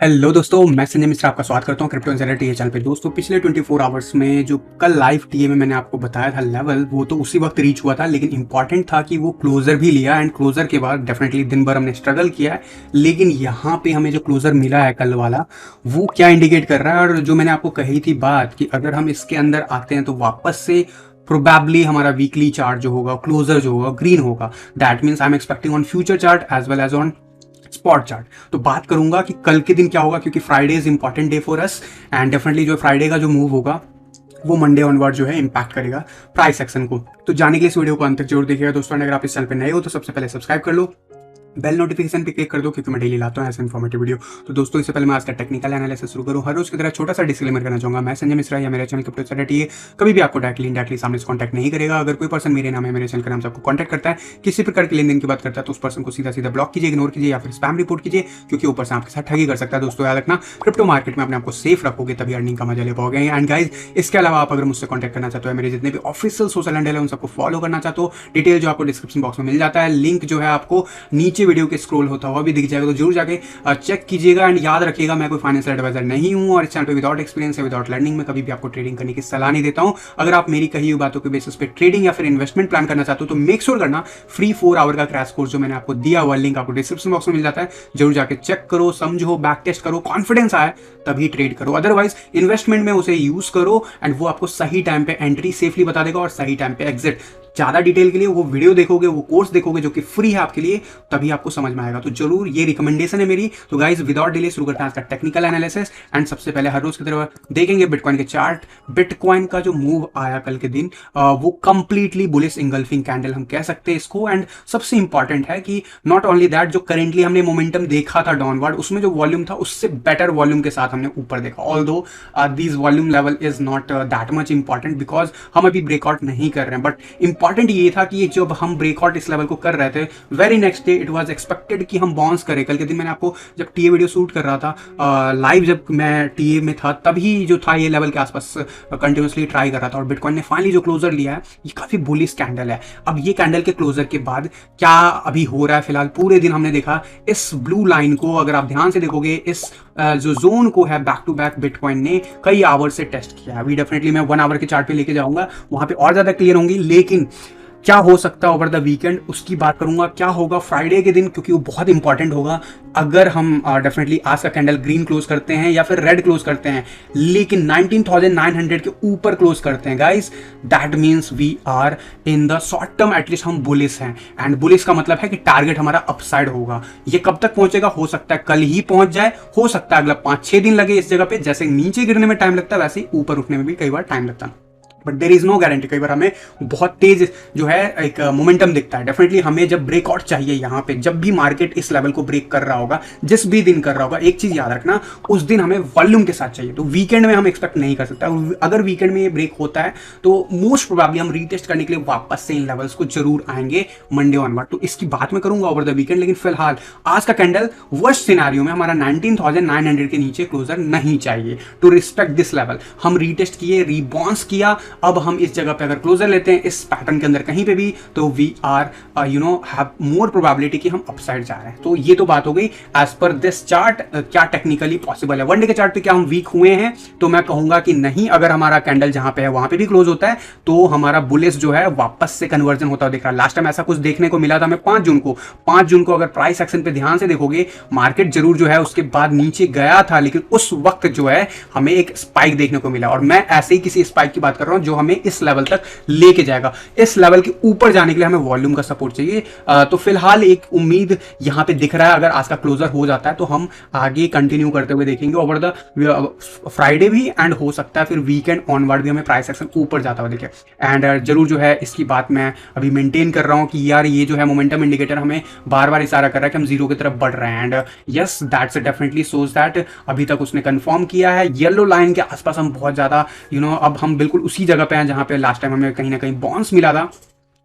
Hello दोस्तों, मैं संजय मिश्रा आपका स्वागत करता हूं क्रिप्टो इनसाइडर टीए चैनल पे। दोस्तों, पिछले 24 आवर्स में जो कल लाइव टीए में मैंने आपको बताया था लेवल, वो तो उसी वक्त रीच हुआ था, लेकिन इंपॉर्टेंट था कि वो क्लोजर भी लिया एंड क्लोजर के बाद डेफिनेटली दिन भर हमने स्ट्रगल किया है। लेकिन यहाँ पे हमें जो क्लोजर मिला है कल वाला, वो क्या इंडिकेट कर रहा है, और जो मैंने आपको कही थी बात कि अगर हम इसके अंदर आते हैं तो वापस से प्रोबेबली हमारा वीकली चार्ट जो होगा, क्लोजर जो होगा, ग्रीन होगा। That means I am expecting on future chart as well as on spot chart. तो बात करूंगा कि कल के दिन क्या होगा, क्योंकि Friday is important day for us and definitely जो फ्राइडे का जो मूव होगा वो मंडे ऑनवर्ड जो है इंपैक्ट करेगा प्राइस एक्शन को। तो जाने के लिए इस वीडियो को अंत तक जरूर देखिएगा दोस्तों। अगर आप इस चैनल पे नए हो तो सबसे पहले सब्सक्राइब कर लो, बेल नोटिफिकेशन पे क्लिक कर दो, क्योंकि मैं डेली लाता हूँ ऐसे इन्फॉर्मेटिव वीडियो। तो दोस्तों, इससे पहले मैं आज का टेक्निकल एनालिसिस शुरू करूँ, हर रोज की तरह छोटा सा डिस्क्लेमर करना चाहूंगा। मैं संजय मिश्रा या मेरे चैनल क्रिप्टो इनसाइडर कभी भी आपको डायरेक्टली सामने से कॉन्टैक्ट नहीं करेगा। अगर कोई पर्सन मेरे नाम है, मेरे चैनल का नाम से आपको कॉन्टैक्ट करता है, किसी प्रकार की लेन देन की बात करता है, तो उस पर्सन को सीधा ब्लॉक कीजिए, इग्नोर कीजिए या फिर स्पैम रिपोर्ट कीजिए, क्योंकि वो पर्सन आपके साथ ठगी कर सकता है। दोस्तों याद रखना, क्रिप्टो मार्केट में अपने आपको सेफ रखोगे तभी अर्निंग का मजा ले पाओगे। एंड गाइज, इसके अलावा आप अगर मुझसे कॉन्टैक्ट करना चाहते हो, मेरे जितने भी ऑफिशियल सोशल हैंडल है उन सबको फॉलो करना चाहते हो, डिटेल जो आपको डिस्क्रिप्शन बॉक्स में मिल जाता है, लिंक जो है आपको नीचे वीडियो के स्क्रॉल होता हुआ भी दिख जाएगा, तो जरूर जाके चेक कीजिएगा। एंड याद रखिएगा, मैं कोई फाइनेंशियल एडवाइजर नहीं हूं और इस चैनल पे विदाउट एक्सपीरियंस या विदाउट लर्निंग में कभी भी आपको ट्रेडिंग करने की सलाह नहीं देता हूं। अगर आप मेरी कही हुई बातों के बेसिस पे ट्रेडिंग या फिर इन्वेस्टमेंट प्लान करना चाहते हो तो मेक श्योर करना फ्री 4 आवर का क्रैश कोर्स जो मैंने आपको दिया हुआ, लिंक आपको डिस्क्रिप्शन बॉक्स में मिल जाता है, जरूर जाके चेक करो, समझो, बैक टेस्ट करो, कॉन्फिडेंस आए तभी ट्रेड करो। अदरवाइज इन्वेस्टमेंट में उसे यूज करो एंड वो आपको सही टाइम पे एंट्री सेफली बता देगा और सही टाइम पे एग्जिट। ज्यादा डिटेल के लिए वो वीडियो देखोगे, वो कोर्स देखोगे जो कि फ्री है आपके लिए, तभी आपको समझ में आएगा। तो जरूर ये रिकमेंडेशन है मेरी। तो गाइस, विदाउट डिले शुरू करते हैं आज का टेक्निकल एनालिसिस। एंड सबसे पहले हर रोज की तरह देखेंगे बिटकॉइन के चार्ट। बिटकॉइन का जो मूव आया कल के दिन, वो कंप्लीटली बुलिश इंगल्फिंग कैंडल हम कह सकते हैं इसको। एंड सबसे इंपॉर्टेंट है कि नॉट ओनली दैट, जो करेंटली हमने मोमेंटम देखा था डाउनवर्ड, उसमें जो वॉल्यूम था उससे बेटर वॉल्यूम के साथ हमने ऊपर देखा। Although this volume level is not that much important because हम अभी ब्रेकआउट नहीं कर रहे हैं, बट इंपॉर्टेंट ये था कि जब हम ब्रेकआउट इस लेवल को कर रहे थे, very next day it was expected कि हम बाउंस करें। कल के दिन मैंने आपको जब टीए वीडियो शूट कर रहा था लाइव, जब मैं टीए में था, तभी जो था ये लेवल के आसपास कंटिन्यूसली ट्राई कर रहा था, और बिटकॉइन ने फाइनली जो क्लोजर लिया है, ये काफी बुलिश कैंडल है। अब ये कैंडल के क्लोजर के बाद क्या अभी हो रहा है, फिलहाल पूरे दिन हमने देखा इस ब्लू लाइन को, अगर आप ध्यान से देखोगे, इस जो जोन को है बैक टू बैक बिटकॉइन ने कई आवर से टेस्ट किया। अभी डेफिनेटली मैं 1 आवर के चार्ट पे लेके जाऊंगा, वहां पे और ज्यादा क्लियर होंगी। लेकिन क्या हो सकता है ओवर द वीकेंड, उसकी बात करूंगा। क्या होगा फ्राइडे के दिन, क्योंकि वो बहुत इंपॉर्टेंट होगा। अगर हम डेफिनेटली आज का कैंडल ग्रीन क्लोज करते हैं या फिर रेड क्लोज करते हैं, लेकिन 19,900 के ऊपर क्लोज करते हैं guys, that means we are in the short term at least हम बुलिश हैं। एंड बुलिश का मतलब है कि टारगेट हमारा अपसाइड होगा। ये कब तक पहुंचेगा, हो सकता है कल ही पहुंच जाए, हो सकता है अगला 5-6 दिन लगे इस जगह पे। जैसे नीचे गिरने में टाइम लगता है, वैसे ही ऊपर उठने में भी कई बार टाइम लगता है, but there is no guarantee. कई बार हमें बहुत तेज जो है एक मोमेंटम दिखता है। डेफिनेटली हमें जब ब्रेकआउट चाहिए, यहाँ पे जब भी मार्केट इस लेवल को ब्रेक कर रहा होगा, जिस भी दिन कर रहा होगा, एक चीज याद रखना, उस दिन हमें वॉल्यूम के साथ चाहिए। तो वीकेंड में हम एक्सपेक्ट नहीं कर सकता। अगर वीकेंड में ये ब्रेक होता है तो मोस्ट प्रोबेबली हम रीटेस्ट करने के लिए वापस से इन लेवल्स को जरूर आएंगे मंडे ऑनवर्ड। तो इसकी बात मैं करूंगा ओवर द वीकेंड। लेकिन फिलहाल आज का कैंडल वर्स्ट सिनेरियो में हमारा 19,900 के नीचे क्लोजर नहीं चाहिए। टू रिस्पेक्ट दिस लेवल हम रीटेस्ट किए, रीबाउंस किया। अब हम इस जगह पे अगर क्लोजर लेते हैं इस पैटर्न के अंदर कहीं पे भी, तो we are have more probability कि हम अपसाइड जा रहे हैं। तो ये तो बात हो गई एज पर दिस चार्ट। क्या टेक्निकली पॉसिबल है? वनडे के चार्ट पे क्या हम वीक हुए हैं? तो मैं कहूंगा कि नहीं। अगर हमारा कैंडल जहां पे है वहां पे भी क्लोज होता है तो हमारा बुलिश जो है वापस से कन्वर्जन होता हुआ दिख रहा है। लास्ट टाइम ऐसा कुछ देखने को मिला था हमें 5 जून को अगर प्राइस एक्शन पे ध्यान से देखोगे, मार्केट जरूर जो है उसके बाद नीचे गया था, लेकिन उस वक्त जो है हमें एक स्पाइक देखने को मिला। और मैं ऐसे ही किसी स्पाइक की बात कर रहा हूं जो हमें इस लेवल तक लेके जाएगा। इस लेवल के ऊपर जाने के लिए हमें वॉल्यूम का सपोर्ट चाहिए। तो फिलहाल एक उम्मीद यहां पे दिख रहा है, अगर आज का क्लोजर हो जाता है तो हम आगे कंटिन्यू करते हुए देखेंगे ओवर द फ्राइडे भी, एंड हो सकता है फिर वीकेंड ऑनवर्ड भी हमें प्राइस एक्शन ऊपर जाता हुआ दिखे। एंड जरूर जो है इसकी बात मैं अभी मेंटेन कर रहा हूं कि यार ये जो है मोमेंटम इंडिकेटर हमें बार बार इशारा कर रहा है कि हम जीरो की तरफ बढ़ रहे हैं। And yes, that's definitely shows that अभी तक उसने कंफर्म किया है। येलो लाइन के आसपास हम बहुत ज्यादा अब हम बिल्कुल उसी जगह पे हैं जहां पे लास्ट टाइम हमें कहीं ना कहीं बाउंस मिला था।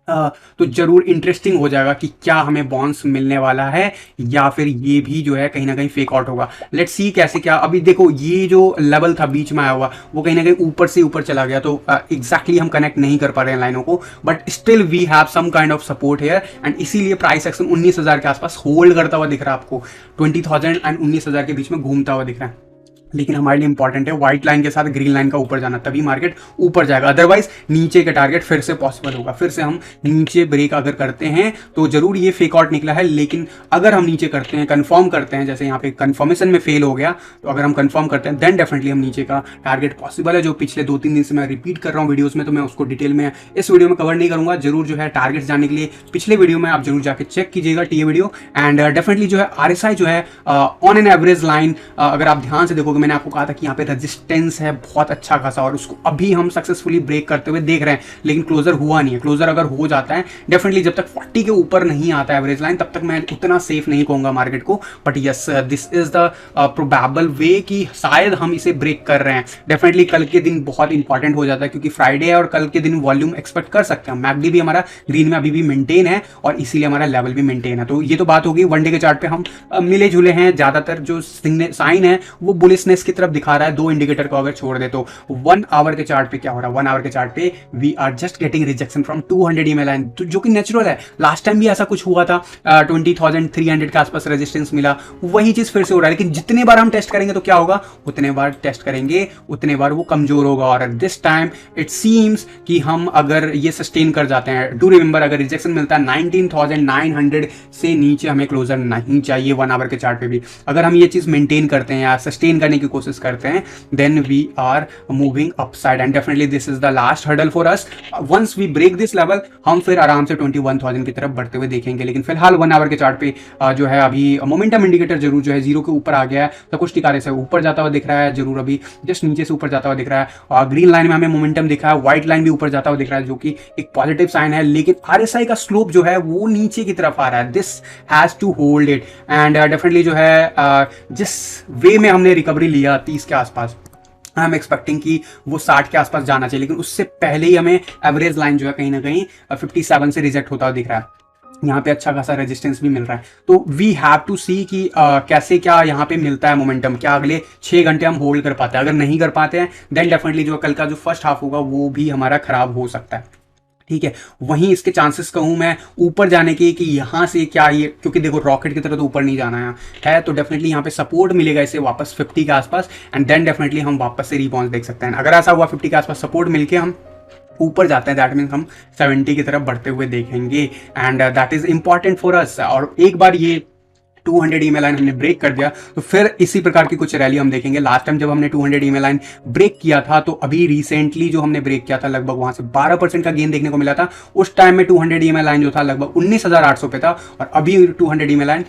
तो जरूर इंटरेस्टिंग हो जाएगा कि क्या हमें बॉन्स मिलने वाला है या फिर ये भी जो है कहीं ना कहीं फेक आउट होगा। लेट्स सी कैसे क्या। अभी देखो ये जो लेवल था बीच में आया हुआ वो कहीं ना कहीं ऊपर से ऊपर चला गया, तो एग्जैक्टली हम कनेक्ट नहीं कर पा रहे हैं लाइनों को, but still we have some kind of support here and इसीलिए प्राइस एक्शन 19,000 के आसपास होल्ड करता हुआ दिख रहा है आपको, 20,000 एंड 19,000 के बीच में घूमता हुआ दिख रहा है। लेकिन हमारे लिए इंपॉर्टेंट है व्हाइट लाइन के साथ ग्रीन लाइन का ऊपर जाना, तभी मार्केट ऊपर जाएगा, अदरवाइज नीचे का टारगेट फिर से पॉसिबल होगा। फिर से हम नीचे ब्रेक अगर करते हैं तो जरूर ये फेक आउट निकला है, लेकिन अगर हम नीचे करते हैं, कंफर्म करते हैं, जैसे यहाँ पे कंफर्मेशन में फेल हो गया, तो अगर हम कंफर्म करते हैं देन डेफिनेटली हम नीचे का टारगेट पॉसिबल है, जो पिछले 2-3 दिन से मैं रिपीट कर रहा हूँ वीडियोस में, तो मैं उसको डिटेल में इस वीडियो में कवर नहीं करूंगा। जरूर जो है टारगेट जानने के लिए पिछले वीडियो में आप जरूर जाके चेक कीजिएगा टीए वीडियो। एंड डेफिनेटली जो है आरएसआई जो है ऑन एन एवरेज लाइन, अगर आप ध्यान से देखोगे, मैंने आपको कहा था कि यहाँ पे रेजिस्टेंस है बहुत अच्छा खासा और उसको अभी हम सक्सेसफुली ब्रेक करते हुए देख रहे हैं, लेकिन क्लोजर हुआ नहीं है। क्लोजर अगर हो जाता है डेफिनेटली, जब तक 40 के ऊपर नहीं आता है एवरेज लाइन, तब तक मैं उतना सेफ नहीं कहूंगा मार्केट को, but yes this is the probable way कि शायद हम इसे ब्रेक कर रहे हैं। डेफिनेटली कल के दिन बहुत इंपॉर्टेंट हो जाता है क्योंकि फ्राइडे है और कल के दिन वॉल्यूम एक्सपेक्ट कर सकते हैं। मैकडी भी हमारा ग्रीन में अभी भी मेंटेन है और इसीलिए हमारा लेवल भी मेंटेन है। तो ये तो बात होगी, वनडे के चार्ट पे हम मिले जुले हैं, ज्यादातर जो साइन है वो बुलिशनेस की तरफ दिखा रहा है। 2 इंडिकेटर को अगर छोड़ दे तो 1 आवर के चार्ट पे क्या हो रहा है, 1 आवर के चार्ट पे we are just getting rejection from 200 EMA line, जो कि नेचुरल है। लास्ट टाइम भी ऐसा कुछ हुआ था, 20,300 के आसपास रेजिस्टेंस मिला, वही चीज फिर से हो रहा है। लेकिन जितने बार हम टेस्ट करेंगे तो क्या होगा, उतने बार टेस्ट करेंगे उतने बार वो कमजोर होगा। और दिस टाइम इट सीम्स कि हम अगर ये सस्टेन कर जाते हैं, डू रिमेंबर अगर रिजेक्शन मिलता है 19,900 से नीचे हमें क्लोजर नहीं चाहिए 1 आवर के चार्ट पे भी। अगर हम ये चीज मेंटेन करते हैं या सस्टेन करने की कोशिश करते हैं, then we are moving upside and definitely this is the last hurdle for us. Once we break this level, हम फिर आराम से 21,000 की तरफ बढ़ते हुए देखेंगे। लेकिन फिलहाल 1 आवर के चार्ट पे जो है अभी मोमेंटम इंडिकेटर जरूर जो है 0 के ऊपर आ गया है, तो कुछ टिकारे से ऊपर जाता हुआ दिख रहा है, जरूर अभी जस्ट नीचे से ऊपर जाता हुआ दिख रहा है। और ग्रीन लाइन में हमें मोमेंटम दिखा है, व्हाइट लाइन भी ऊपर जाता हुआ दिख रहा है, जो कि एक पॉजिटिव साइन है। लेकिन आरएसआई का स्लोप जो है वो नीचे की तरफ आ रहा है, this has to hold it and definitely जो है जिस वे में हमने रिकवरी लिया 30 के आसपास, आई एम एक्सपेक्टिंग कि वो 60 के आसपास जाना चाहिए, लेकिन उससे पहले ही हमें एवरेज लाइन जो है कहीं ना कहीं 57 से रिजेक्ट होता हुआ दिख रहा है। यहाँ पे अच्छा खासा रेजिस्टेंस भी मिल रहा है, तो वी हैव टू सी कि कैसे क्या यहाँ पे मिलता है मोमेंटम, क्या अगले 6 घंटे हम होल्ड कर पाते हैं। अगर नहीं कर पाते हैं देन डेफिनेटली जो कल का जो फर्स्ट हाफ होगा वो भी हमारा खराब हो सकता है। ठीक है, वहीं इसके चांसेस कहूँ मैं ऊपर जाने के कि यहाँ से क्या ये, क्योंकि देखो रॉकेट की तरह तो ऊपर नहीं जाना है, तो डेफिनेटली यहाँ पे सपोर्ट मिलेगा इसे वापस 50 के आसपास एंड देन डेफिनेटली हम वापस से रिबाउंस देख सकते हैं। अगर ऐसा हुआ 50 के आसपास सपोर्ट मिलके हम ऊपर जाते हैं, दैट मीन्स हम 70 की तरफ बढ़ते हुए देखेंगे and that is important for us. और एक बार ये 200 EMA लाइन हमने ब्रेक कर दिया तो फिर इसी प्रकार की कुछ रैली हम देखेंगे। लास्ट टाइम जब हमने 200 EMA लाइन ब्रेक किया था, तो अभी रिसेंटली जो हमने ब्रेक किया था लगभग वहां से 12% का गेन देखने को मिला था। उस टाइम में 200 EMA लाइन जो था लगभग 19,800 पे था और अभी 200 EMA लाइन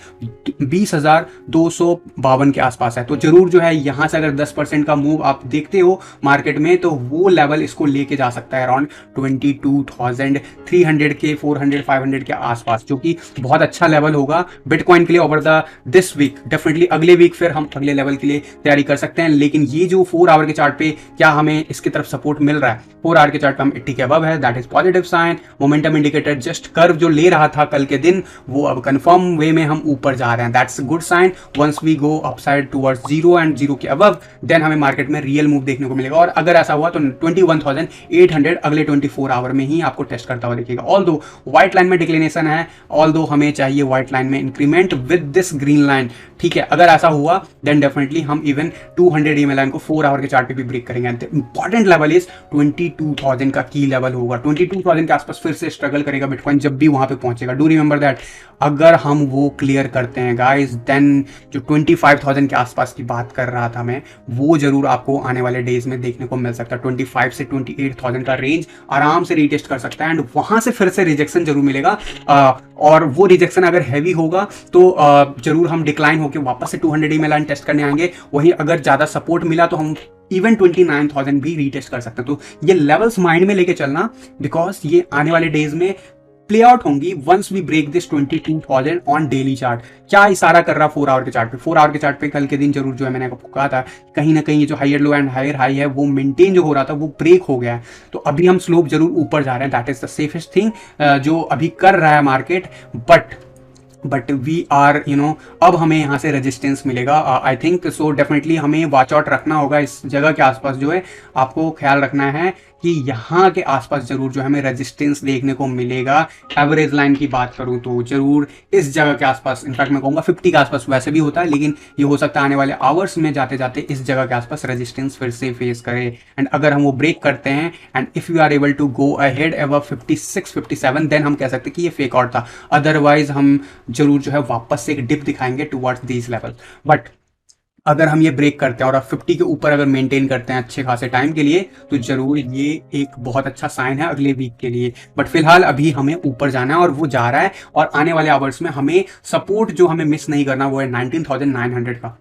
20,252 के आसपास है। तो जरूर जो है यहाँ से अगर 10% का मूव आप देखते हो मार्केट में, तो वो लेवल इसको लेके जा सकता है अराउंड 22,300 के 400 500 के आसपास, जो कि बहुत अच्छा लेवल होगा बिटकॉइन के लिए ओवर दिस वीक। डेफिनेटली अगले वीक फिर हम अगले लेवल के लिए तैयारी कर सकते हैं। लेकिन ये जो 4 आवर के चार्ट पे क्या हमें इसकी तरफ सपोर्ट मिल रहा है, 4 आवर के चार्ट पे हम 80 के अबव है, that is positive sign. Momentum indicator just curve जो ले रहा था कल के दिन, वो अब कंफर्म वे में हम ऊपर जा रहे हैं, that's good sign. Once we go upside towards 0 and 0 के अबव, देन हमें मार्केट में रियल मूव देखने को मिलेगा। और अगर ऐसा हुआ तो 21,800 अगले 24 आवर में ही आपको टेस्ट करता हुआ दिखेगा। ऑल दो व्हाइट लाइन में डिक्लिनेशन है, ऑल दो हमें चाहिए व्हाइट लाइन में increment with this green line. ठीक है, अगर ऐसा हुआ देन डेफिनेटली हम इवन 200 EMA लाइन को 4 आवर के चार्ट पे भी ब्रेक करेंगे। इंपॉर्टेंट लेवल इज 22,000 का की लेवल होगा, 22,000 के आसपास फिर से स्ट्रगल करेगा बिटकॉइन जब भी वहां पे पहुंचेगा। डू रिमेंबर दैट, अगर हम वो क्लियर करते हैं गाइस, देन जो 25,000 के आसपास की बात कर रहा था मैं, वो जरूर आपको आने वाले डेज में देखने को मिल सकता है। 25 से 28,000 का रेंज आराम से रीटेस्ट कर सकता है एंड वहां से फिर से रिजेक्शन जरूर मिलेगा। और वो रिजेक्शन अगर हैवी होगा तो जरूर हम डिक्लाइन होकर वापस से 200 EMA लाइन टेस्ट करने आएंगे। वहीं अगर ज्यादा सपोर्ट मिला तो हम इवन 29,000 भी रीटेस्ट कर सकते हैं। तो ये लेवल्स माइंड में लेके चलना, बिकॉज ये आने वाले डेज में प्ले आउट होंगी once we break this 22,000 on daily chart. क्या इशारा कर रहा 4 आवर के चार्ट पे? 4 आवर के चार्ट पे कल के दिन जरूर जो है मैंने आपको कहा था कहीं ना कहीं ये जो higher low and higher high है वो मेंटेन जो हो रहा था वो ब्रेक हो गया है। तो अभी हम स्लोप जरूर ऊपर जा रहे हैं, that is the safest thing जो अभी कर रहा है मार्केट। बट वी आर अब हमें यहाँ से रेजिस्टेंस मिलेगा आई थिंक सो। डेफिनेटली हमें वॉच आउट रखना होगा इस जगह के आसपास, जो है आपको ख्याल रखना है कि यहाँ के आसपास जरूर जो हमें रेजिस्टेंस देखने को मिलेगा। एवरेज लाइन की बात करूँ तो जरूर इस जगह के आसपास, इनफैक्ट मैं कहूँगा 50 के आसपास वैसे भी होता है, लेकिन ये हो सकता है आने वाले आवर्स में जाते जाते इस जगह के आसपास रेजिस्टेंस फिर से फेस करे। एंड अगर हम वो ब्रेक करते हैं and if you are able to go ahead above 56 57 then हम कह सकते हैं कि ये फेक आउट था। अदरवाइज हम जरूर जो है वापस से एक डिप दिखाएंगे टुवर्ड्स दीज लेवल। बट अगर हम ये ब्रेक करते हैं और 50 के ऊपर अगर मेंटेन करते हैं अच्छे खासे टाइम के लिए तो जरूर ये एक बहुत अच्छा साइन है अगले वीक के लिए। बट फिलहाल अभी हमें ऊपर जाना है और वो जा रहा है, और आने वाले आवर्स में हमें सपोर्ट जो हमें मिस नहीं करना वो है 19,900 का।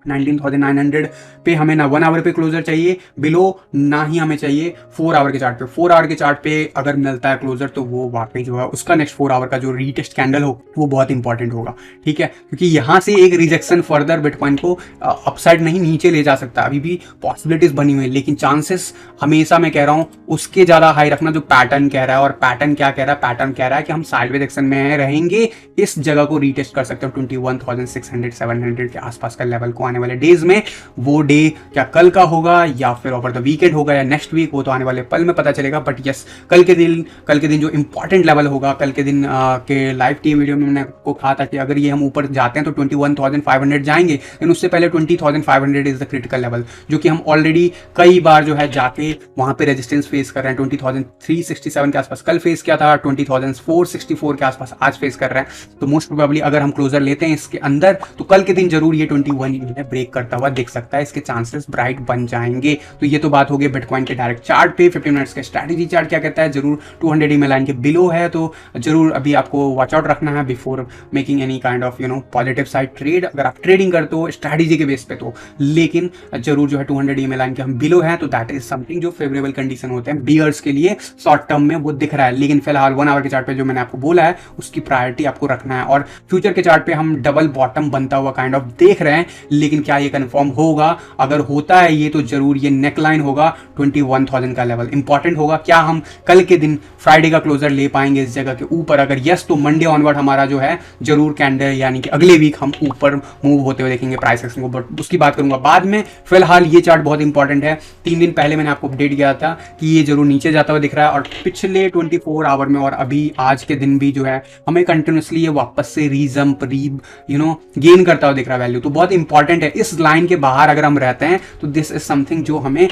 19,900 पे हमें ना 1 आवर पे क्लोजर चाहिए बिलो, ना ही हमें चाहिए 4 आवर के चार्ट पे। 4 आवर के चार्ट पे अगर मिलता है क्लोजर तो वो वाकई जो है उसका नेक्स्ट 4 आवर का जो रीटेस्ट कैंडल हो वो बहुत इंपॉर्टेंट होगा, ठीक है। क्योंकि यहाँ से एक रिजेक्शन फर्दर बिटकॉइन को अपसाइड नहीं नीचे ले जा सकता, अभी भी पॉसिबिलिटीज बनी हुई है, लेकिन चांसेस हमेशा मैं कह रहा हूँ उसके ज्यादा हाई रखना जो पैटर्न कह रहा है। और पैटर्न क्या कह रहा है? पैटर्न कह रहा है कि हम साइडवेज एक्शन में रहेंगे, इस जगह को रीटेस्ट कर सकते हो 21,600 700 के आसपास का लेवल को आने वाले डेज में। वो डे क्या कल का होगा या फिर ओवर द वीकेंड होगा या नेक्स्ट वीक, वो तो आने वाले पल में पता चलेगा। बट यस, कल के दिन जो इंपॉर्टेंट लेवल होगा, कल के दिन के लाइव टीवी वीडियो में मैंने आपको कहा था कि अगर ये हम ऊपर जाते हैं तो 21,500 जाएंगे, लेकिन उससे पहले 20,500 इज द क्रिटिकल लेवल, जो कि हम ऑलरेडी कई बार जो है जाके वहां पे रेजिस्टेंस फेस कर रहे हैं। 20,367 के आसपास कल फेस किया था, 20,464 के आसपास आज फेस कर रहे हैं। तो मोस्ट प्रोबेबली अगर हम क्लोजर लेते हैं इसके अंदर तो कल के दिन जरूर ये 21 ब्रेक करता हुआ दिख सकता है, इसके चांसेस ब्राइट बन जाएंगे। तो ये तो बात हो गई बिटकॉइन के डायरेक्ट चार्ट पे। 15 मिनट्स के स्ट्रैटेजी चार्ट क्या कहता है? जरूर 200 EMA लाइन के बिलो है, तो जरूर अभी आपको वॉच आउट रखना है before making any kind of positive side trade. अगर आप ट्रेडिंग करते हो स्ट्रैटेजी के बेस पे तो, लेकिन जरूर जो है 200 EMA लाइन के हम बिलो है, तो दैट इज समथिंग जो फेवरेबल कंडीशन होते हैं बियर्स के लिए शॉर्ट टर्म में वो दिख रहा है। लेकिन फिलहाल 1 आवर के चार्ट पे जो मैंने आपको बोला है उसकी प्रायोरिटी आपको रखना है। और फ्यूचर के चार्ट पे हम डबल बॉटम बनता हुआ काइंड ऑफ देख रहे हैं, लेकिन क्या ये कंफर्म होगा? अगर होता है ये तो जरूर ये नेकलाइन होगा 21,000 का लेवल इंपॉर्टेंट होगा। क्या हम कल के दिन फ्राइडे का क्लोजर ले पाएंगे इस जगह के ऊपर? अगर यस तो मंडे ऑनवर्ड हमारा जो है जरूर कैंडल यानी कि अगले वीक हम ऊपर मूव होते हुए देखेंगे प्राइस एक्शन को, बट उसकी बात करूंगा बाद में। फिलहाल ये चार्ट बहुत इंपॉर्टेंट है। 3 दिन पहले मैंने आपको अपडेट किया था कि ये जरूर नीचे जाता हुआ दिख रहा है, और पिछले 24 आवर में और अभी आज के दिन भी जो है हमें कंटिन्यूसली ये वापस से रीजम्प गेन करता हुआ दिख रहा है वैल्यू। तो बहुत इंपॉर्टेंट है। इस लाइन के बाहर अगर हम रहते हैं तो दिस इज समथिंग जो हमें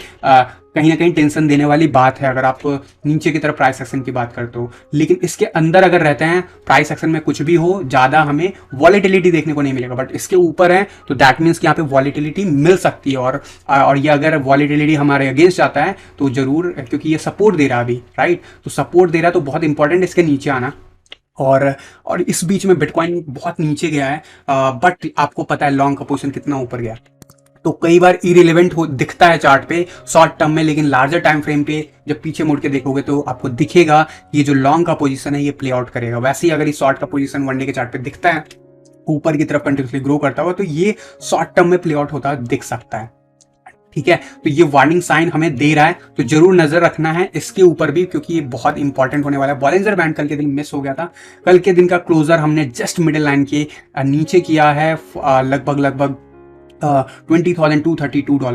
कहीं ना कहीं टेंशन देने वाली बात है अगर आप नीचे की तरफ प्राइस एक्शन की बात करते हो। लेकिन इसके अंदर अगर रहते हैं प्राइस एक्शन में कुछ भी हो, ज्यादा हमें वॉलेटिलिटी देखने को नहीं मिलेगा। बट इसके ऊपर है तो दैट मीन्स कि यहाँ पे वॉलेटिलिटी मिल सकती है, और ये अगर वॉलेटिलिटी हमारे अगेंस्ट जाता है तो जरूर, क्योंकि ये सपोर्ट दे रहा है अभी, राइट, तो सपोर्ट दे रहा है तो बहुत इंपॉर्टेंट इसके नीचे आना। और इस बीच में बिटकॉइन बहुत नीचे गया है, बट आपको पता है लॉन्ग का पोजीशन कितना ऊपर गया, तो कई बार इरिलेवेंट दिखता है चार्ट पे शॉर्ट टर्म में, लेकिन लार्जर टाइम फ्रेम पे जब पीछे मुड़ के देखोगे तो आपको दिखेगा ये जो लॉन्ग का पोजीशन है ये प्ले आउट करेगा। वैसे ही अगर ये शॉर्ट का पोजीशन वनडे के चार्ट पे दिखता है ऊपर की तरफ कंटिन्यूसली ग्रो करता हुआ, तो ये शॉर्ट टर्म में प्ले आउट होता दिख सकता है, ठीक है। तो ये वार्निंग साइन हमें दे रहा है, तो जरूर नजर रखना है इसके ऊपर भी, क्योंकि ये बहुत इंपॉर्टेंट होने वाला है। बॉलिंजर बैंड कल के दिन मिस हो गया था। कल के दिन का क्लोजर हमने जस्ट मिडिल लाइन के नीचे किया है, लगभग $20,232, और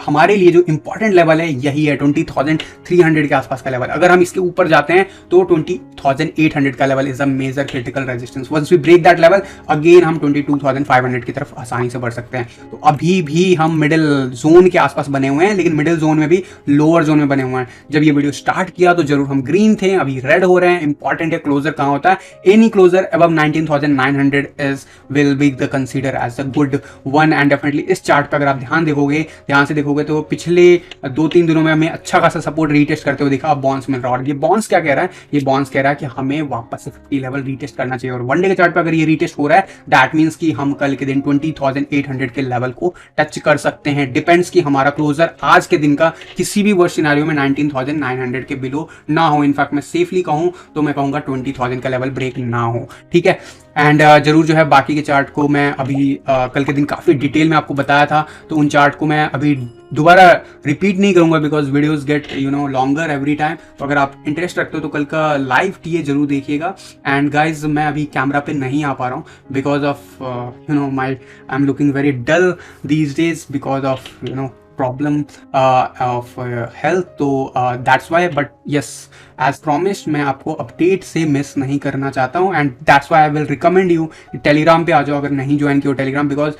हमारे लिए जो इंपॉर्टेंट लेवल है यही है 20,300 के आसपास का लेवल। अगर हम इसके ऊपर जाते हैं तो 20,800 का level is a major critical resistance. Once we break that level again हम 22,500 की तरफ आसानी से बढ़ सकते हैं। तो अभी भी हम मिडिल जोन के आसपास बने हुए हैं, लेकिन मिडिल जोन में भी लोअर जोन में बने हुए हैं। जब ये वीडियो स्टार्ट किया तो जरूर हम ग्रीन थे, अभी रेड हो रहे हैं। इंपॉर्टेंट है क्लोजर कहाँ होता है। Any closure above 19,900 is will be the consider as a good one, and and definitely इस चार्ट पे अगर आप ध्यान से देखोगे तो पिछले 2-3 दिनों में हमें अच्छा खासा सपोर्ट रीटेस्ट करते हुए देखा, अब बाउंस मिल रहा है। और ये बाउंस क्या कह रहा है, ये बाउंस कह रहा है कि हमें वापस से 50 लेवल रीटेस्ट करना चाहिए। और वन डे के चार्ट पे अगर ये रीटेस्ट हो रहा है दैट मींस कि हम कल के दिन 20,800 के लेवल को टच कर सकते हैं। डिपेंड्स कि हमारा क्लोजर आज के दिन का किसी भी वर्स्ट सिनेरियो में 19,900 के बिलो ना हो। इनफैक्ट मैं सेफली कहूं तो मैं कहूंगा 20,000 का लेवल ब्रेक ना हो, ठीक है। एंड जरूर जो है बाकी के चार्ट को मैं अभी कल के दिन काफ़ी डिटेल में आपको बताया था, तो उन चार्ट को मैं अभी दोबारा रिपीट नहीं करूंगा because videos gate longer every time. तो अगर आप इंटरेस्ट रखते हो तो कल का लाइव टीए जरूर देखिएगा। एंड गाइज मैं अभी कैमरा पे नहीं आ पा रहा हूँ because of I am looking very dull these days because of problem of health, तो that's why. But yes, as promised मैं आपको अपडेट से मिस नहीं करना चाहता हूँ and that's why I will recommend you Telegram पे आ जाओ अगर नहीं ज्वाइन किया हो टेलीग्राम, बिकॉज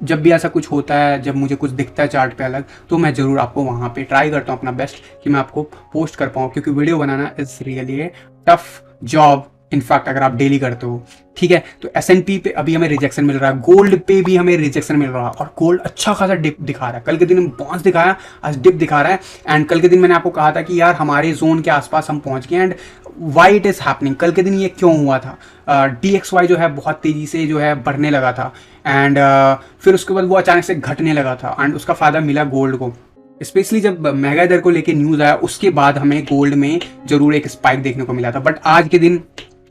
जब भी ऐसा कुछ होता है, जब मुझे कुछ दिखता है चार्ट पे अलग, तो मैं ज़रूर आपको वहाँ पे ट्राई करता हूँ अपना बेस्ट कि मैं आपको पोस्ट कर पाऊँ, क्योंकि video banana is really a tough job in fact अगर आप डेली करते हो, ठीक है। तो S&P पे अभी हमें रिजेक्शन मिल रहा है, गोल्ड पे भी हमें रिजेक्शन मिल रहा है और गोल्ड अच्छा खासा डिप दिखा रहा है। कल के दिन बाउंस दिखाया, आज डिप दिखा रहा है। एंड कल के दिन मैंने आपको कहा था कि यार हमारे जोन के आसपास हम पहुंच गए and why it is happening. कल के दिन ये क्यों हुआ था, DXY जो है बहुत तेज़ी से जो है बढ़ने लगा था एंड फिर उसके बाद वो अचानक से घटने लगा था एंड उसका फ़ायदा मिला गोल्ड को, स्पेशली जब मेगा दर को लेके न्यूज़ आया उसके बाद हमें गोल्ड में जरूर एक स्पाइक देखने को मिला था। बट आज के दिन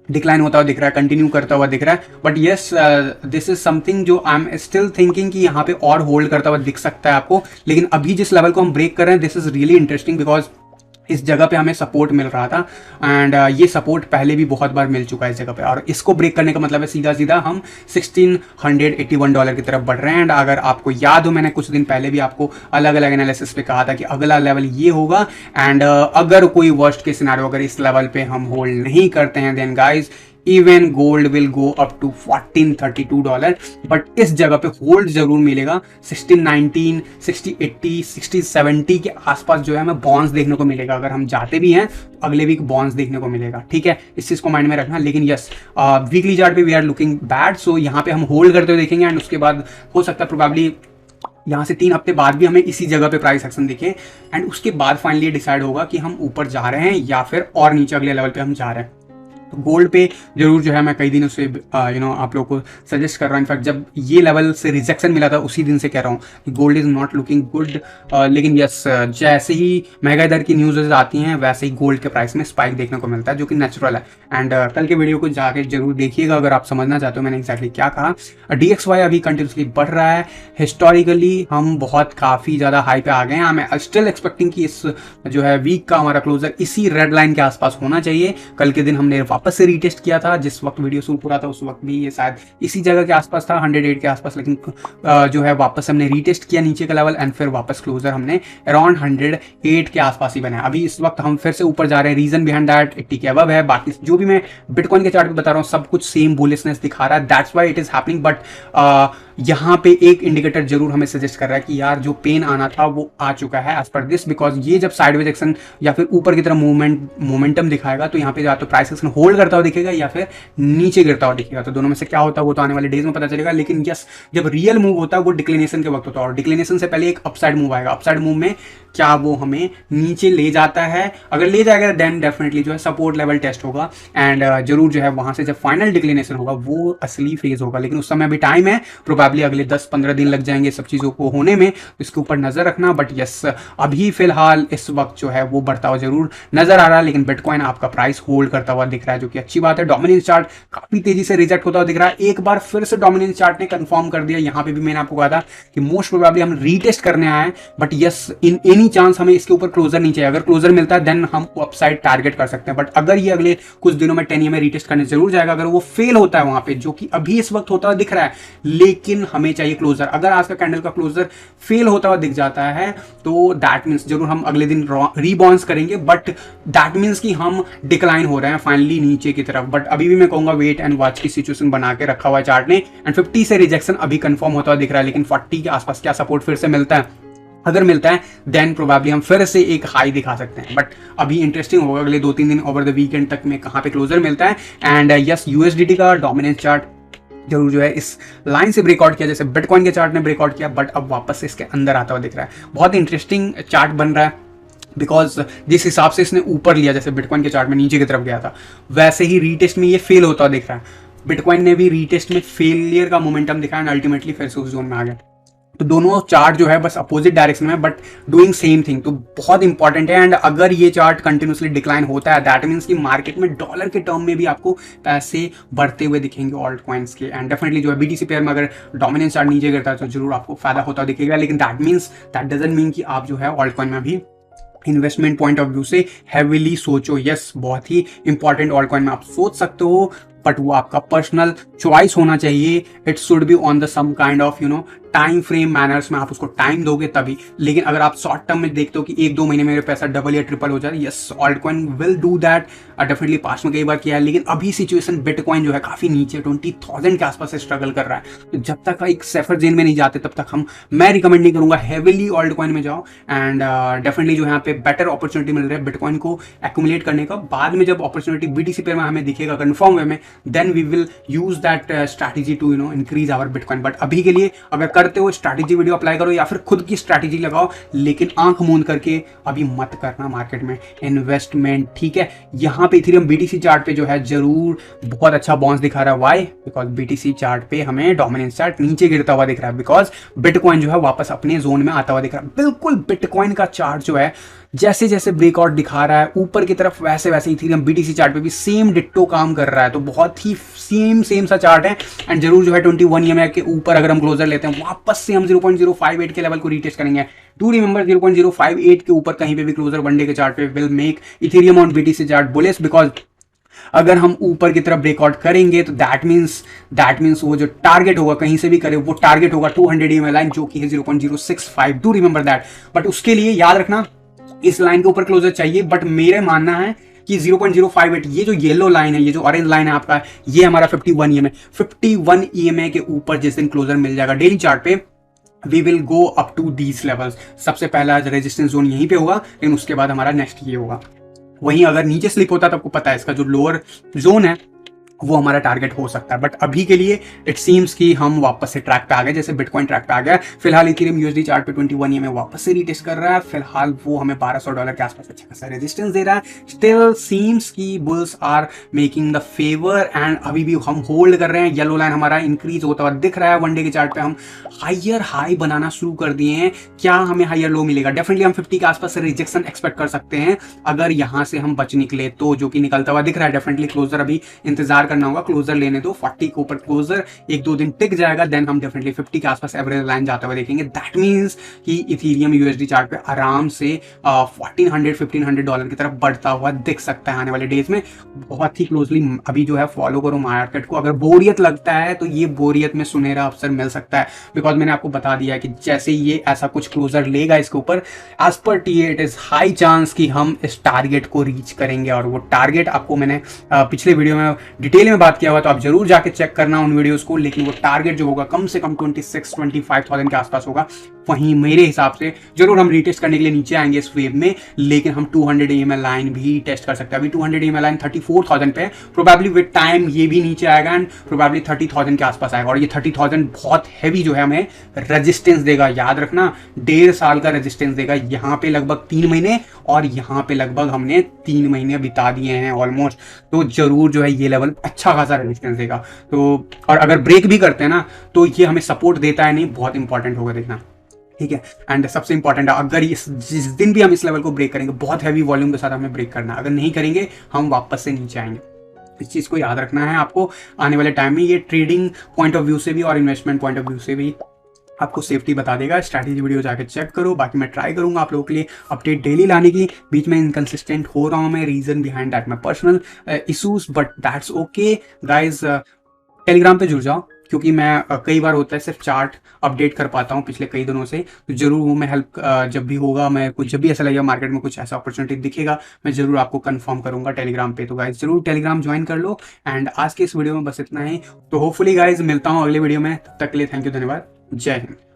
डिक्लाइन होता हुआ दिख रहा है, कंटिन्यू करता हुआ दिख रहा है। But yes, this is something जो आई एम स्टिल थिंकिंग कि यहाँ पे और होल्ड करता हुआ दिख सकता है आपको। लेकिन अभी जिस लेवल को हम ब्रेक कर रहे हैं this is really interesting because इस जगह पे हमें सपोर्ट मिल रहा था एंड ये सपोर्ट पहले भी बहुत बार मिल चुका है इस जगह पे, और इसको ब्रेक करने का मतलब है सीधा सीधा हम $1,681 की तरफ बढ़ रहे हैं। एंड अगर आपको याद हो मैंने कुछ दिन पहले भी आपको अलग अलग एनालिसिस पे कहा था कि अगला लेवल ये होगा एंड अगर कोई वर्स्ट के सिनेरियो अगर इस लेवल पे हम होल्ड नहीं करते हैं then guys even gold will go up to $1,432। बट इस जगह पे होल्ड जरूर मिलेगा 1619, 6080, 6070 के आसपास जो है हमें बाउंस देखने को मिलेगा। अगर हम जाते भी हैं तो अगले वीक बाउंस देखने को मिलेगा, ठीक है, इस चीज को माइंड में रखना। लेकिन यस, वीकली चार्ट पे वी आर लुकिंग बैड, सो यहाँ पे हम होल्ड करते हुए देखेंगे एंड उसके बाद हो सकता है प्रोबेबली यहाँ से 3 हफ्ते बाद भी हमें इसी जगह पे प्राइस एक्शन दिखे एंड उसके बाद फाइनली डिसाइड होगा कि हम ऊपर जा रहे हैं या फिर और नीचे अगले लेवल पे हम जा रहे हैं। तो गोल्ड पे जरूर जो है मैं कई दिनों से आप लोगों को सजेस्ट कर रहा हूँ। इनफैक्ट जब ये लेवल से रिजेक्शन मिला था उसी दिन से कह रहा हूँ कि gold is not looking good. लेकिन यस, जैसे ही महंगाई दर की न्यूज़ आती हैं वैसे ही गोल्ड के प्राइस में स्पाइक देखने को मिलता है जो कि नेचुरल है। एंड कल के वीडियो को जाके जरूर देखिएगा अगर आप समझना चाहते हो मैंने एक्जैक्टली क्या कहा। DXY अभी कंटिन्यूसली बढ़ रहा है, हिस्टोरिकली हम बहुत काफ़ी ज़्यादा हाई पे आ गए हैं। आई एम स्टिल एक्सपेक्टिंग कि इस जो है वीक का हमारा क्लोजर इसी रेड लाइन के आसपास होना चाहिए। कल के दिन हमने वापस से रीटेस्ट किया था, जिस वक्त वीडियो शूट हो रहा था उस वक्त भी ये शायद इसी जगह के आसपास था, 108 के आसपास। लेकिन जो है वापस हमने रीटेस्ट किया नीचे का लेवल एंड फिर वापस क्लोजर हमने अराउंड 108 के आसपास ही बनाया। अभी इस वक्त हम फिर से ऊपर जा रहे हैं, रीजन बिहाइंड दैट 80 के अबव है। बाकी जो भी मैं बिटकॉइन के चार्ट पे बता रहा हूँ सब कुछ सेम बुलिशनेस दिखा रहा है, that's why it is happening. But यहाँ पे एक इंडिकेटर जरूर हमें सजेस्ट कर रहा है कि यार जो पेन आना था वो आ चुका है एज पर दिस, बिकॉज ये जब साइडवेज एक्शन या फिर ऊपर की तरफ मोमेंटम दिखाएगा तो यहाँ पे या तो प्राइस एक्शन होल्ड करता हुआ दिखेगा या फिर नीचे गिरता हुआ दिखेगा। तो दोनों में से क्या होता है वो तो आने वाले डेज में पता चलेगा। लेकिन यस, जब रियल मूव होता है वो डिक्लिनेशन के वक्त होता है और डिक्लिनेशन से पहले एक अपसाइड मूव आएगा। अपसाइड मूव में क्या वो हमें नीचे ले जाता है, अगर ले जाएगा देन डेफिनेटली जो है सपोर्ट लेवल टेस्ट होगा एंड जरूर जो है वहां से जब फाइनल डिक्लिनेशन होगा वो असली फेज होगा। लेकिन उस समय अभी टाइम है, प्रोबेबली अगले 10-15 दिन लग जाएंगे सब चीज़ों को होने में, तो इसके ऊपर नजर रखना। बट यस, अभी फिलहाल इस वक्त जो है वो बढ़ता हुआ जरूर नजर आ रहा है, लेकिन बिटकॉइन आपका प्राइस होल्ड करता हुआ दिख रहा है जो कि अच्छी बात है। डोमिनेंस चार्ट काफी तेजी से रिजेक्ट होता हुआ दिख रहा है। एक बार फिर से डोमिनेंस चार्ट ने कंफर्म कर दिया, यहाँ पे भी मैंने आपको कहा था कि मोस्ट प्रोबेबली हम रीटेस्ट करने आए हैं। But yes, in any chance हमें इसके ऊपर क्लोजर नहीं चाहिए। अगर क्लोजर मिलता है देन हम अपसाइड टारगेट कर सकते हैं। बट अगर ये अगले कुछ दिनों में 10 में रीटेस्ट करने जरूर जाएगा, अगर वो फेल होता है वहां पे जो कि अभी इस वक्त होता हुआ दिख रहा है, लेकिन हमें चाहिए क्लोजर। अगर आज का कैंडल का क्लोजर फेल होता हुआ दिख जाता है तो दैट मीन्स जरूर हम अगले दिन रीबाउंस करेंगे, बट दैट मीन्स कि हम डिक्लाइन हो रहे हैं फाइनली नीचे की तरफ। बट अभी भी मैं कहूंगा वेट एंड वॉच की सिचुएशन बना के रखा हुआ है चार्ट ने एंड 50 से रिजेक्शन अभी कंफर्म होता हुआ दिख रहा है। लेकिन 40 के आसपास क्या सपोर्ट फिर से मिलता है, अगर मिलता है देन प्रोबेबली हम फिर से एक हाई दिखा सकते हैं। बट अभी इंटरेस्टिंग होगा अगले 2-3 दिन ओवर द वीकेंड तक में कहां पे क्लोजर मिलता है। एंड यस, USDT का डोमिनेंस चार्ट जरूर जो है इस लाइन से ब्रेकआउट किया, जैसे बिटकॉइन के चार्ट ने ब्रेकआउट किया, बट अब वापस से इसके अंदर आता हुआ दिख रहा है। बहुत इंटरेस्टिंग चार्ट बन रहा है, बिकॉज जिस हिसाब से इसने ऊपर लिया, जैसे बिटकॉइन के चार्ट में नीचे की तरफ गया था, वैसे ही रीटेस्ट में ये फेल होता हुआ दिख रहा है। बिटकॉइन ने भी रीटेस्ट में फेलियर का मोमेंटम दिखाया एंड अल्टीमेटली फिर से उस जोन में आ गया। तो दोनों चार्ट जो है बस अपोजिट डायरेक्शन में बट डूइंग सेम थिंग, तो बहुत इंपॉर्टेंट है। एंड अगर ये चार्ट कंटिन्यूसली डिक्लाइन होता है, दैट मीन्स कि मार्केट में डॉलर के टर्म में भी आपको पैसे बढ़ते हुए दिखेंगे ऑल्ट कॉइन्स के। एंड डेफिनेटली जो है बीटीसी पेयर में अगर डोमिनेंस चार्ट नीचे गिरता है तो जरूर आपको फायदा होता दिखेगा, लेकिन दैट डजंट मीन कि आप जो है ऑल्ट कॉइन में भी इन्वेस्टमेंट पॉइंट ऑफ व्यू से हैवीली सोचो। यस, बहुत ही इंपॉर्टेंट ऑल्ट कॉइन में आप सोच सकते हो, बट वो आपका पर्सनल चॉइस होना चाहिए। It should be on the some kind of time frame manners में, आप उसको टाइम दोगे तभी। लेकिन अगर आप शॉर्ट टर्म में देखते हो कि 1-2 महीने में मेरा पैसा डबल या ट्रिपल हो जाए, yes, alt coin will do that. Definitely past में कई बार किया है, लेकिन अभी सिचुएशन बिटकॉइन जो है काफी नीचे 20,000 के आसपास से स्ट्रगल कर रहा है। तो जब तक एक सेफर जेन में नहीं जाते तब तक मैं रिकमेंड नहीं करूंगा हैवीली ऑल्ट कॉइन में जाओ। एंड डेफिनेटली जो यहाँ पे बेटर अपॉर्चुनिटी मिल रहा है बिटकॉइन को एक्यूमुलेट करने का। बाद में जब अपॉर्चुनिटी बीटीसी पेयर में हमें दिखेगा कन्फर्म वे में, then we will use that strategy to increase our bitcoin. But अभी के लिए अगर करते हो स्ट्रैटेजी वीडियो अप्लाई करो या फिर खुद की स्ट्रैटेजी लगाओ, लेकिन आंख मूंद करके अभी मत करना मार्केट में इन्वेस्टमेंट, ठीक है। यहाँ पे इथेरियम बीटीसी चार्ट पे जो है जरूर बहुत अच्छा बाउंस दिखा रहा है। व्हाई? बिकॉज बीटीसी चार्ट पे हमें डोमिनेंस चार्ट नीचे गिरता हुआ दिख रहा है, बिकॉज बिटकॉइन जो है वापस अपने जोन में आता हुआ दिख रहा है। बिल्कुल बिटकॉइन का चार्ट जो है जैसे जैसे ब्रेकआउट दिखा रहा है ऊपर की तरफ, वैसे वैसे इथेरियम बीटीसी चार्ट पे भी सेम डिट्टो काम कर रहा है। तो बहुत ही सेम सा चार्ट है। एंड जरूर जो है 21 EMA के ऊपर अगर हम क्लोजर लेते हैं, वापस से हम 0.058 के लेवल को रीटेस्ट करेंगे। डू रिमेंबर 0.058 के ऊपर कहीं पे भी क्लोजर वनडे के चार्ट पे will make Ethereum on BTC chart bullish, because अगर हम ऊपर की तरफ ब्रेकआउट करेंगे तो दैट मीन्स वो जो टारगेट होगा कहीं से भी करे, वो टारगेट होगा 200 EMA लाइन, जो कि है 0.065। Do remember that. बट उसके लिए याद रखना इस लाइन के ऊपर क्लोजर चाहिए। बट मेरे मानना है कि 0.058, ये जो येलो लाइन है, ये जो ऑरेंज लाइन है आपका, ये हमारा 51 EMA के ऊपर जिस दिन क्लोजर मिल जाएगा डेली चार्ट पे, we will go up to these levels. सबसे पहला रेजिस्टेंस जोन यहीं पे होगा, लेकिन उसके बाद हमारा नेक्स्ट ये होगा। वहीं अगर नीचे स्लिप होता है तो आपको पता है इसका जो लोअर जोन है वो हमारा टारगेट हो सकता है। बट अभी के लिए इट सीम्स कि हम वापस से ट्रैक पे आ गए, जैसे बिटकॉइन ट्रैक पे आ गया। फिलहाल इथेरियम यूएसडी चार्ट पे 21 EMA वापस से रीटेस्ट कर रहा है। फिलहाल वो हमें $1200 के आसपास अच्छा खासा रेजिस्टेंस दे रहा है। स्टिल सीम्स कि bulls are making the favour and अभी भी हम होल्ड कर रहे हैं। येलो लाइन हमारा इंक्रीज होता हुआ दिख रहा है। वनडे के चार्ट पे हम हायर हाई बनाना शुरू कर दिए हैं। क्या हमें हायर लो मिलेगा? डेफिनेटली हम 50 के आसपास से रिजेक्शन एक्सपेक्ट कर सकते हैं अगर यहां से हम बच निकले तो, जो कि निकलता हुआ दिख रहा है। डेफिनेटली क्लोजर अभी इंतजार करना होगा, क्लोजर लेने दो। 40 के ऊपर क्लोजर 1-2 दिन टिक जाएगा, देन हम डेफिनेटली 50 के आसपास एवरेज लाइन जाते हुए देखेंगे। दैट मींस कि इथेरियम यूएसडी चार्ट पे आराम से $1400-1500 की तरफ बढ़ता हुआ दिख सकता है आने वाले डेज में। बहुत ही क्लोजली अभी जो है फॉलो करो मार्केट को। अगर बोरियत लगता है तो ये बोरियत में सुनहरा अवसर मिल सकता है, बिकॉज मैंने आपको बता दिया है कि जैसे ये ऐसा कुछ क्लोजर लेगा इसके ऊपर, as per TA it is high chance कि हम इस टारगेट को रीच करेंगे। और वो टारगेट आपको मैंने पिछले वीडियो में डिटेल में बात किया हुआ, तो आप जरूर जाके चेक करना उन वीडियोस को। लेकिन वो टारगेट जो होगा कम से कम 26-25,000 के आसपास होगा। वहीं मेरे हिसाब से जरूर हम रीटेस्ट करने के लिए नीचे आएंगे इस वेव में, लेकिन हम 200 EMA लाइन भी टेस्ट कर सकते हैं। अभी 200 EMA लाइन 34,000 पे, प्रोबेबली विद टाइम ये भी नीचे आएगा एंड प्रोबेबली 30,000 के आसपास आएगा। और ये 30,000 बहुत हैवी जो है हमें रेजिस्टेंस देगा। याद रखना 1.5 साल का रेजिस्टेंस देगा। यहाँ पे लगभग 3 महीने और यहाँ पे लगभग हमने 3 महीने बिता दिए हैं ऑलमोस्ट। तो जरूर जो है ये लेवल अच्छा खासा रेजिस्टेंस देगा। तो और अगर ब्रेक भी करते हैं ना तो ये हमें सपोर्ट देता है नहीं, बहुत इंपॉर्टेंट होगा देखना, ठीक है। एंड सबसे इंपॉर्टेंट है, अगर जिस दिन भी हम इस लेवल को ब्रेक करेंगे, बहुत हैवी वॉल्यूम के साथ हमें ब्रेक करना है। अगर नहीं करेंगे हम वापस से नीचे आएंगे। इस चीज़ को याद रखना है आपको आने वाले टाइम में। ये ट्रेडिंग पॉइंट ऑफ व्यू से भी और इन्वेस्टमेंट पॉइंट ऑफ व्यू से भी आपको सेफ्टी बता देगा। स्ट्रैटेजी वीडियो जाके चेक करो। बाकी मैं ट्राई करूंगा आप लोगों के लिए अपडेट डेली लाने की। बीच में इनकंसिस्टेंट हो रहा हूँ मैं, reason behind that my personal issues, but that's okay guys. Telegram पे जुड़ जाओ, क्योंकि मैं कई बार होता है सिर्फ चार्ट अपडेट कर पाता हूँ पिछले कई दिनों से। तो जरूर वो मैं हेल्प जब भी होगा, मैं कुछ जब भी ऐसा लगेगा मार्केट में कुछ ऐसा अपॉर्चुनिटी दिखेगा, मैं जरूर आपको कंफर्म करूंगा टेलीग्राम पे। तो गाइज जरूर टेलीग्राम ज्वाइन कर लो। एंड आज के इस वीडियो में बस इतना ही। तो होपफुली गाइज मिलता हूँ अगले वीडियो में। तब तक के लिए थैंक यू, धन्यवाद, जय हिंद।